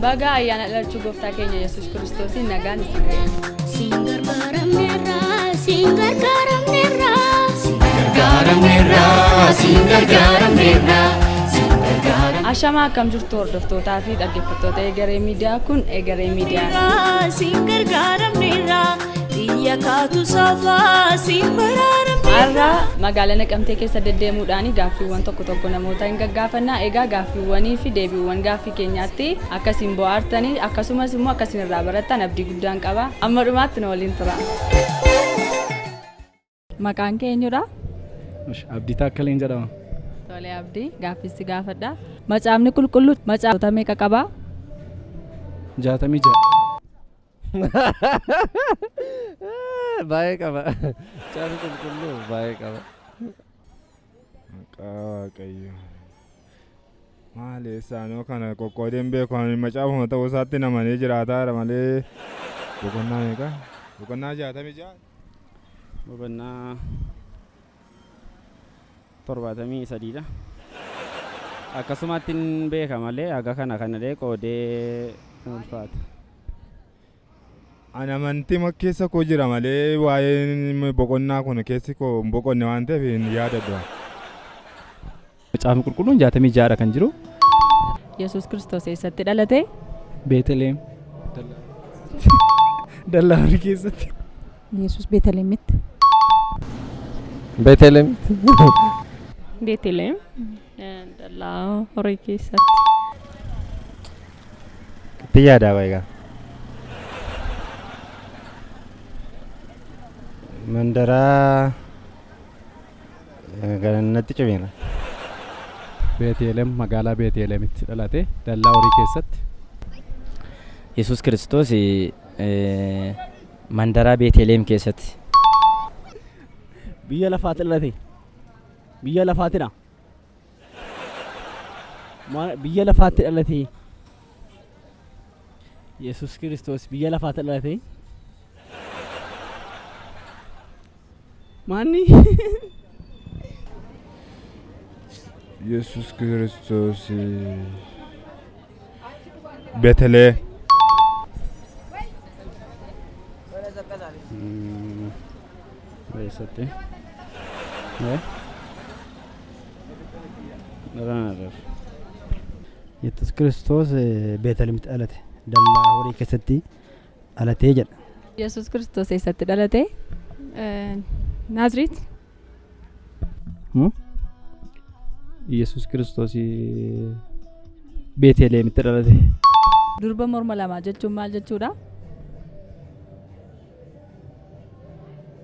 Baga ayyaana dhalachuu gooftaa keenya Yesuus Kiristoosiin nagaan isin ga'e. Singargaaramneerra. Ashamaa akkam jirtu hordoftootaa fi dhaggeeffattoota Egeree Miidiyaa kun Egeree Miidiyaa. Singargaaramneerra. Biyya kaatu safaa sinbaraaramneerra. Har'a magaalaa Naqamtee keessa deddeemuudhaan gaaffiiwwan tokko namoota hin gaggaafannaa. Egaa gaaffiiwwanii fi deebiiwwan gaaffii keenyaatti akkasiin bohaartanii akkasumas immoo akkasiin irraa barattan abdii guddaan qaba. Amma dhumaatti nu waliin tura. Maqaan kee eenyudha? Abdii Taakkaleen jedhama. Tole Abdii, gaaffiisi gaafadha. Macaafni qulqulluu macaafota meeqa qaba? 66. Baay'ee qaba. Macaafni qulqulluu baay'ee qaba. Maqaa Waaqayyo. Maali isaanoo kana qoqqoodeen beeku macaafuma ta'uu isaatti namanii jiraataadha malee boqonnaa meeqa? Boqonnaa 66. Boqonnaa 73dha. Akkasumatti beeka malee haga kana qoodee ulfaata. Ani amantii keessa koo jira malee waa'ee boqonnaa kun keessi koo hin boqonne waan ta'eef hin yaadadhu. Macaafni qulqulluun 66dha kan jiru. Yesuus Kiristoos eessatti dhalate? Beetlehem. Dallaa horii keessatti. Yesuus Beetlehemitti. Beetlehemitti. Beetlehem. Dallaa horii keessatti. Itti yaadaa egaa. Mandaraa natti cimeera. Beetlehem magaalaa Beetlehemitti dhalate dallaa horii keessatti. Yesuus Kiristoos mandaraa Beetlehem keessatti. Biyya lafaatti dhalate. Biyya lafaatina. Biyya lafaatti dhalate. Yesuus Kiristoos biyya lafaatti dhalate. Maanni? Yesuus Kiristoos Beetlehem. Eessatti? Yesuus Kiristoos Beetlehemitti dhalate. Dallaa horii keessatti dhalatee jedha. Yesuus Kiristoos eessatti dhalate? Naazreet. Yesuus Kiristoos Beetlehemitti dhalate. Durba morma lamaa jechuun maal jechuudha?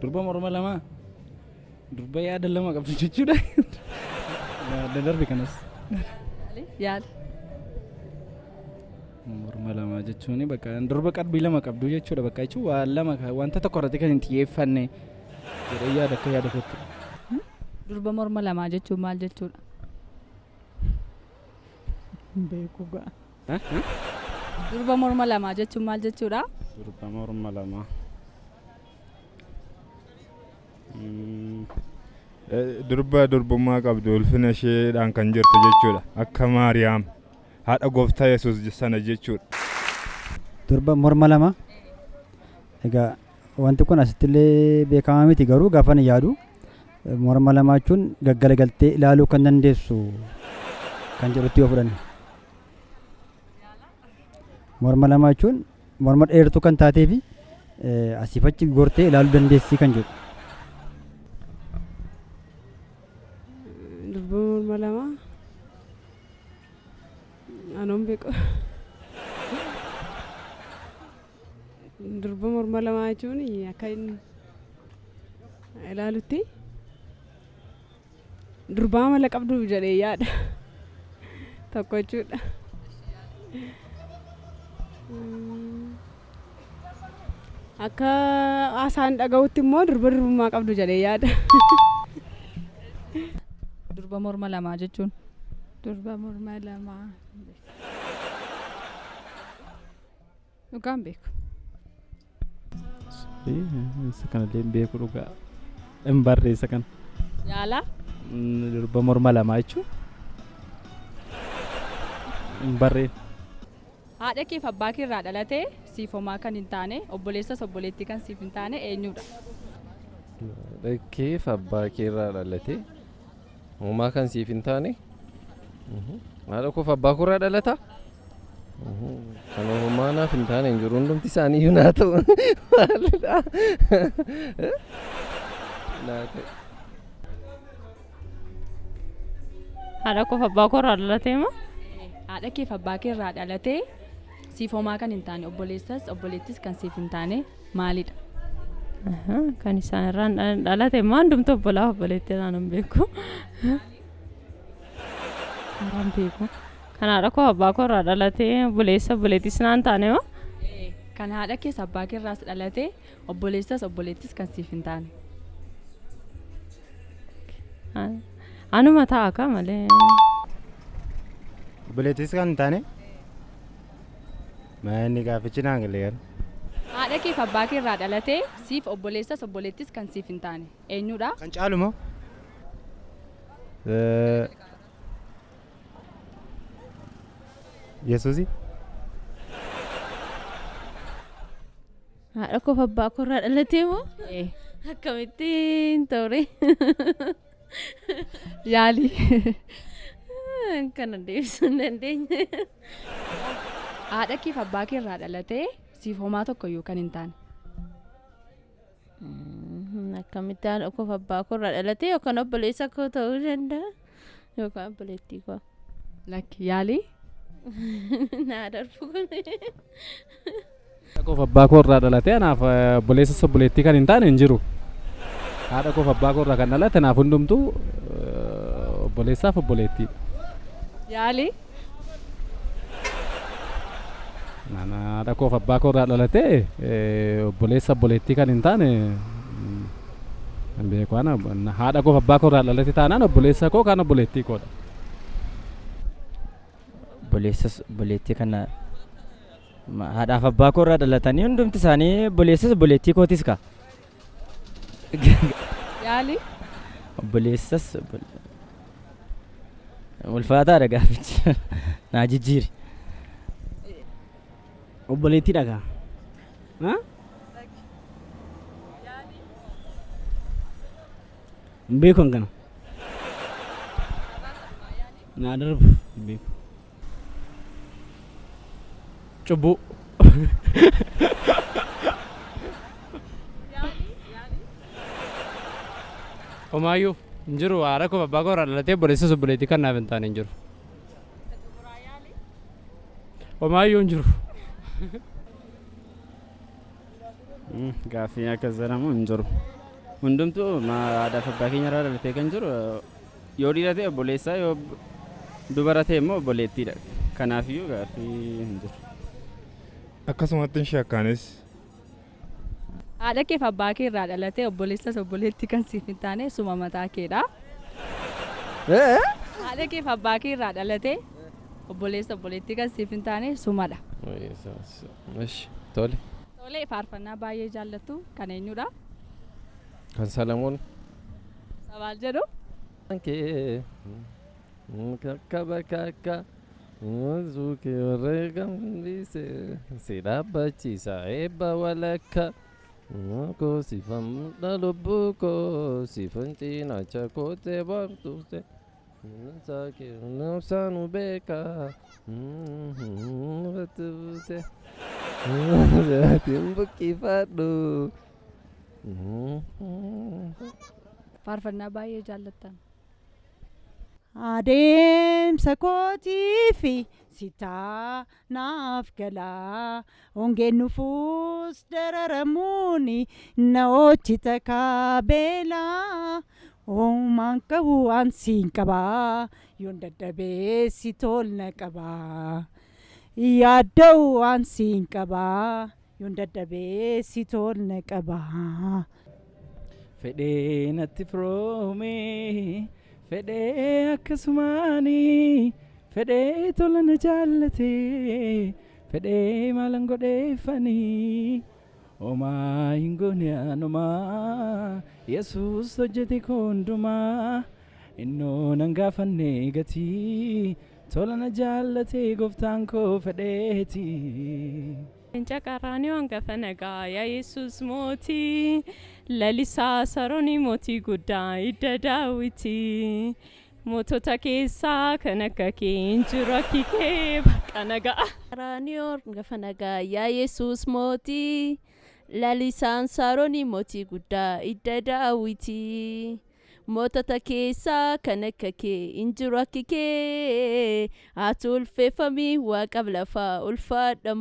Durba morma lama. Durba yaada lama qabdu jechuudha. Darbe kanas. Yaada. Morma lama jechuun bakka durba qalbii lama qabdu jechuudha. Bakka jechuun waan lama wanta tokko irratti kan hin xiyyeeffanne jedhee yaada akka yaada kottu. Durba morma lamaa jechuun maal jechuudha? Beeku ga'a. Durba morma lamaa jechuun maal jechuudha? Durba morma lama. Durba durbummaa qabdu ulfina isheedhaan kan jirtu jechuudha. Akka Maariyaam haadha gooftaa Yesuus sana jechuudha. Durba morma lama. Egaa wanti kun asittillee beekamaa miti garuu gaafa ni yaadu morma lama jechuun gaggalagaltee ilaaluu kan dandeessu kan jedhutti yoo fudhanne. Morma lama jechuun morma dheertuu kan taatee fi asii fachi gortee ilaaluu dandeessi kan jedhu. Durba morma lama. Anoon beeku. Durba morma lama jechuun akka ilaalutti durbaa mala qabdu jedhee yaada tokko jechuudha. Akka haasaan dhaga'utti immoo durba durbummaa qabdu jedhee yaada. Durba morma lamaa jechuun. Durba morma lamaa. Dhugaan beeku. Isa kanallee hin beeku dhugaa. Hin barreessa kana. Yaala? Durba morma lamaa jechuun. Hin barreen. Haadha keef abbaa kee irraa dhalatee siif homaa kan hin taane obboleessas obboleettii kan siif hin taane eenyudha? Keef abbaa kee irraa dhalatee homaa kan siif hin taane haadha koof abbaa koo irraa dhalata? Kan homaa naaf hin taane hin jiru hundumti isaanii iyyuu naa ta'u. Maalidha? Haadha koof abbaa koo irraa dhalatee moo? Haadha keef abbaa kee irraa dhalatee siif homaa kan hin taane obboleessas obboleettis kan siif hin taane maalidha? Kan isaan irraan dhalate moo hundumtu obbolaa obboleettii irraan hin beeku. Haraan beeku. Kan haadha koof abbaa koo irraa dhalatee obboleessa obboleettis naan taane moo? Kan haadha kees abbaa kee irraas dhalatee obboleessas obboleettis kan siif hin taane. Anuma ta'a ka malee. Obboleettis kan hin taane? Manni gaafichi naan galee. Haadha keef abbaa kee irraa dhalatee siif obboleessas obboleettis kan siif hin taane eenyudha? Kan caalu moo? Yesuusi? Haadha koof abbaa koo irraa dhalatee moo? Akkamittiin ta'ure? Yaali. Kana deebisuu hin dandeenye. Haadha keef abbaa kee irraa dhalatee siif homaa tokko iyyuu kan hin taane. Akkamitti haadha koof abbaa koo irraa dhalatee yookaan obboleessa koo ta'uu danda'a yookaan obboleettii koo. Lakki yaali. Naa darbu kun. Haadha koof abbaa koo irraa dhalatee anaaf obboleessas obboleettii kan hin taane hin jiru. Haadha koof abbaa koo irraa kan dhalate naaf hundumtuu obboleessaaf obboleettii. Yaali. Haadha koof abbaa koo irraa dhalatee obboleessa obboleettii kan hin taane hin beeku. Haadha koof abbaa koo irraa dhalate taanaan obboleessa koo kan obboleettii koodha. Obboleessas obboleettii kana haadhaaf abbaa koo irraa dhalatanii hundumti isaanii obboleessas obboleettii kootis ka. Yaali. Obboleessas ulfaataadha gaafichi naa jijjiiri. Obboleettii dhagaa. Hin beeku kana. Naa darbu hin beeku. Cubbuu. Homaayyuu hin jiru. Haadha koof abbaa koo irraa dhalatee obboleessas obboleettii kan naaf hin taane hin jiru. Homaayyuu hin jiru. Gaaffii akkas jedhamu hin jiru. Hundumtuu haadhaaf abbaa keenya irraa dhalatee kan jiru yoo dhiira ta'e obboleessaa yoo dubara ta'e immoo obboleettiidha. Kanaafiyyuu gaaffii hin jiru. Akkasumatti shakkaanis. Haadha keef abbaa kee irraa dhalatee obboleessas obboleettii kan siif hin taane suma mataa keedha. Haadha keef abbaa kee irraa dhalatee obboleessa obboleettii kan siif hin taane sumadha. Tole. Tole faarfannaa baay'ee jaallattu kan eenyudha? Kan Salamoon. Sabaal jedhu. Kakka. Zuke warreegam dhiise si dhaabbachiisa eebba walakka koo sifan lubbuu koo sifan cinaacha kootee baabtuute saanu beeka tuute buqqifadhu. Faarfannaa baay'ee jaallattan. Adeemsa kootii fi sitaa naaf galaa hongeen nufuus dararamuun na hojjeta kaabeelaa uumaan qabu waan siin qabaa yoon dadhabee si tolna qabaa yaadda'u waan siin qabaa yoon dadhabee si tolna qabaa. Fedhee natti firoomee. Fedhee akkasumaani fedhee tola na jaallatee fedhee maalan godheeffanii homaa hin goone anumaa Yesuus hojjete hundumaa innoo nan gaafanne gatii tolana jaallatee gooftaan koo fedheeti. Inca qaraanii hangafa nagaa yaa Yesuus mootii lalisaa sarooni mootii guddaa idda daawwitii mootota keessaa kan akka kee hin jiru akki kee bakka nagaa. Qaraanii hangafa nagaa yaa Yesuus mootii lalisaan sarooni mootii guddaa idda daawwitii mootota keessaa kan akka kee hin jiru akki kee ati ulfeeffamii waaqaaf lafaa ulfaadha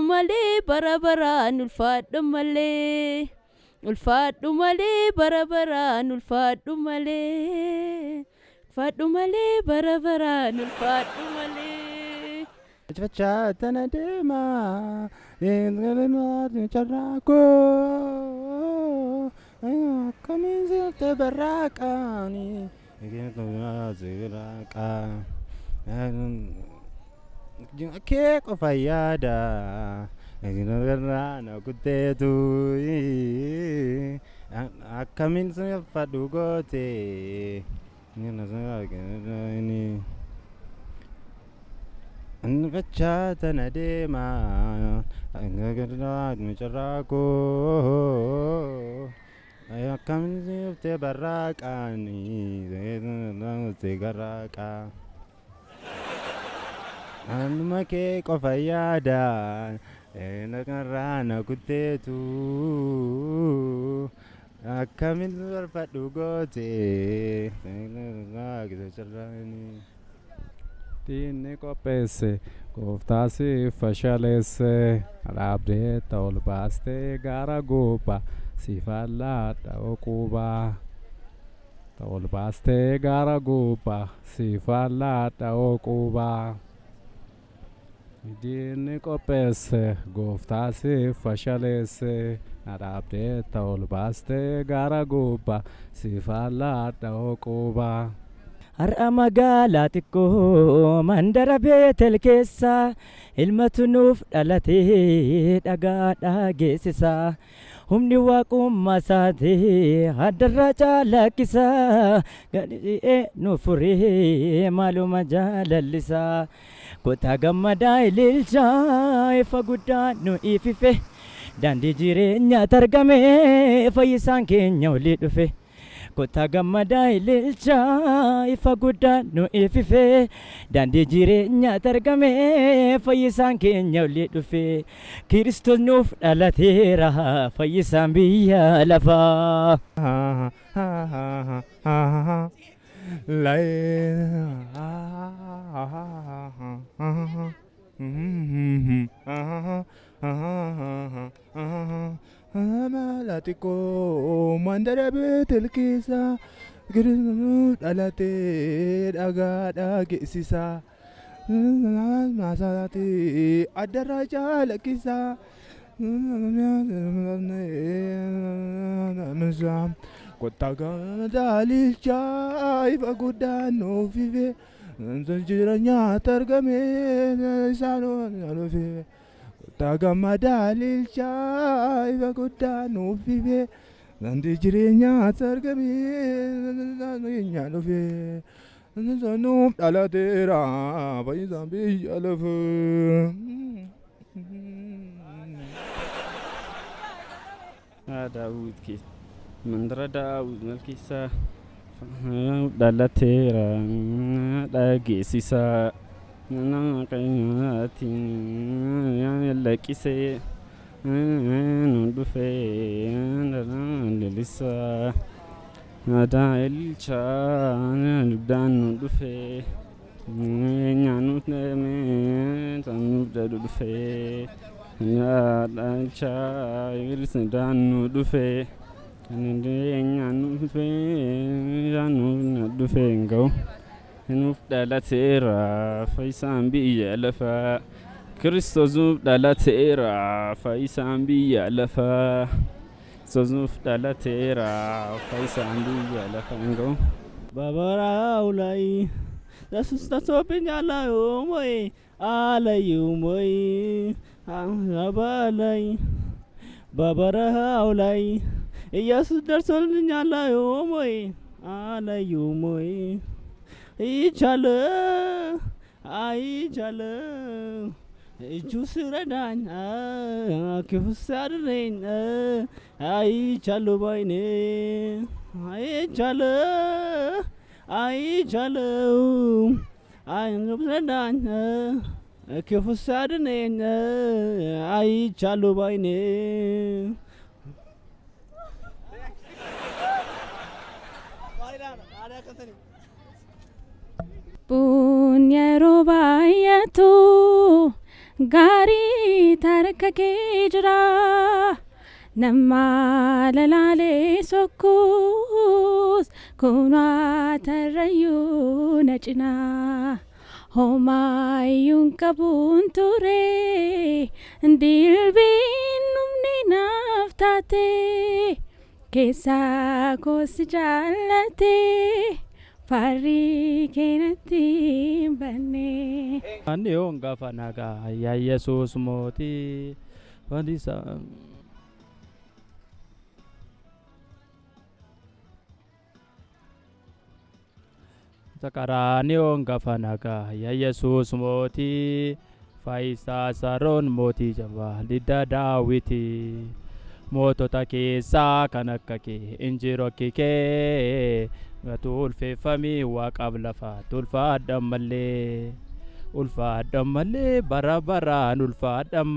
malee bara baraan ulfaadhu malee bara baraan ulfaadhu malee bara baraan ulfaadhu malee. Fachaa tana deemaa carraaqoo akkamiin sirte barraaqaanii kee qofa yaada na kutteetu akkamiin sirfadhu goote fachaa tana deemaa carraaqoo akkamiin sirte barraaqaanii garraaqaa anuma kee qofa yaada nagarraa na kutteetu akkamiin sirfadhu goote diinni qopheesse gooftaasi fashaleesse dhaabdeetta ol baastee gaara gubbaa sifallaadha oquubaa ol baastee gaara gubbaa sifallaadha oquubaa diinni qopheesse gooftaasi fashaleesse dhaabdeetta ol baastee gaara gubbaa sifallaadha oquubaa. Har'a magaalaa xiqqoo mandara Beetel keessa ilmatu nuuf dhalatee dhagaadhaa geessisa. Humni waaqummaa isaatii addarraa caalaqqisa. Gadhi'ee nuuf furee maaluma jaalallisa. Kottaa gammadaa ililchaa ifa guddaa nu ifife. Daandii jireenyaatti argame fayyisaan keenya olii dhufe. Kottaa gammadaa ililchaa ifa guddaa nu ifife daandii jireenyaatti argame fayyisaan keenya olii dhufe Kiristoos nuuf dhalateera fayyisaan biyya lafaa. Malatikoo mandara Beetel keessa Kiristoos dhalatee dhagaadhaa geessisa. Maasaati addarraa caalaqqisa. Kottaa gammadaa ililchaa ifa guddaa nuuf ife jireenyaatti argame isaan nuuf ife. Kottaa gammadaa ililchaa ifa guddaa nuuf ife daandii jireenyaatti argame isaan nuuf ife. Nuuf dhalateera fayyisaan biyya lafaa. Daawit keessa mandara Daawit malkeessa dhalateera dhageessisa. Nama keenyaatiin laqqisee nu dhufee lilisa. Adaa ililchaa dugdaan nu dhufee nyaanuuf deemee sanuuf jedhu dhufee ililchaa ililchaa nu dhufee nyaanuuf dhufee sanuuf dhufee hin ga'u. Nuuf dhalateera fayyisaan biyya lafaa. Kiristoos nuuf dhalateera fayyisaan biyya lafaa. Kiristoos nuuf dhalateera fayyisaan biyya lafaa hin ga'u. Babaraawulay Yesuus tasoobinyaalayo moy alayu moy abalay babaraawulay Yesuus darsolvinyaalayo moy alayu moy ይቻለው አይቻለው እጁ ስረዳኝ ክፉ ሲያድነኝ አይቻለው ባይኔ አይቻለው አይቻለው አይረዳኝ ክፉ ሲያድነኝ አይቻለው ባይኔ Yeroo baay'atu gaarii tarka kee jira nama lalaalee sokkuus kunaa tarrayyuu na cinaa homaayyuun qabuun ture dilbiin numni naaf taate keessaa koosi jaallate Fari kenati bane. Ane onga fanaga ya Yesus moti vandisa. Takarane onga fanaga ya Yesus moti faisa saron moti jaba lida Dawiti. Motota keessa kan akka kee injiroo kee tulfeeffamii waaqaaf lafa tulfaadhaan malee bara baraan ulfaadhaan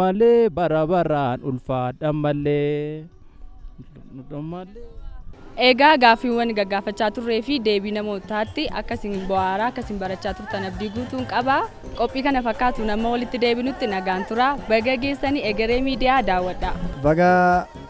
malee bara baraan ulfaadhaan malee. Egaa gaaffiiwwan gaggaafachaa turree fi deebii namootaatti akkasiin bu'aaraa akkasiin barachaa turtan abdii guutuun qaba. Qophii kana fakkaatu nama walitti deebinutti nagaan tura. Baga geessanii egeree miidiyaa daawwadha. Baga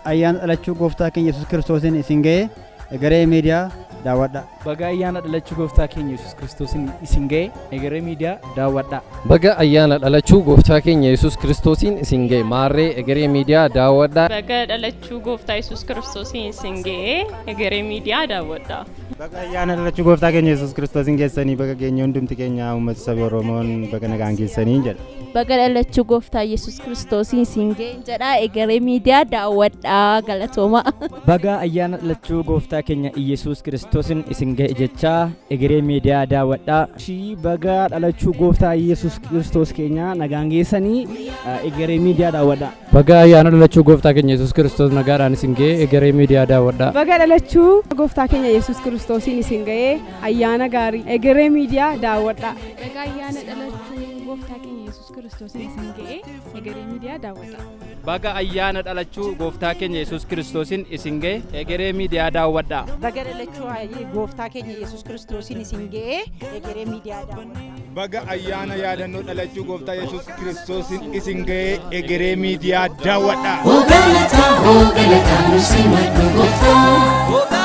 ayyaana dhalachuu gooftaa keenya Yesuus Kiristoosiin isin ga'e egeree miidiyaa daawwadha. Baga ayyaana dhalachuu gooftaa keenya Yesuus Kiristoosiin isin ga'e egeree miidiyaa daawwadha. Baga ayyaana dhalachuu gooftaa keenya Yesuus Kiristoosiin isin ga'e maarree egeree miidiyaa daawwadha. Baga dhalachuu gooftaa Yesuus Kiristoosiin isin ga'e egeree miidiyaa daawwadha. Baga ayyaana dhalachuu gooftaa keenya Yesuus Kiristoosiin geessanii baga keenya hundumti keenya uummata saba Oromoon baga nagaan geessanii jedha. Baga dhalachuu gooftaa Yesuus Kiristoosiin isin ga'e jedha egeree miidiyaa daawwadha galatooma. Baga ayyaana dhalachuu gooftaa keenya Yesuus Kiristoosiin isin ga'e jecha egeree miidiyaa daawwadha. Baga dhalachuu gooftaa Yesuus Kiristoos keenya nagaan geessanii egeree miidiyaa daawwadha. Baga ayyaana dhalachuu gooftaa keenya Yesuus Kiristoos nagaadhaan isin ga'e egeree miidiyaa daawwadha. Baga dhalachuu gooftaa keenya Yesuus Kiristoosiin isin ga'e ayyaana gaarii egeree miidiyaa daawwadha. Baga ayyaana dhalachuu gooftaa keenya Yesuus Kiristoosiin isin ga'e egeree miidiyaa daawwadha. Baga ayyaana dhalachuu gooftaa keenya Yesuus Kiristoosiin isin ga'e egeree miidiyaa daawwadha. Baga dhalachuu gooftaa keenya Yesuus Kiristoosiin isin ga'e egeree miidiyaa daawwadha. Baga ayyaana yaadannoo dhalachuu gooftaa Yesuus Kiristoosiin isin ga'e egeree miidiyaa daawwadha. Ogalataa nu simadhu gooftaa.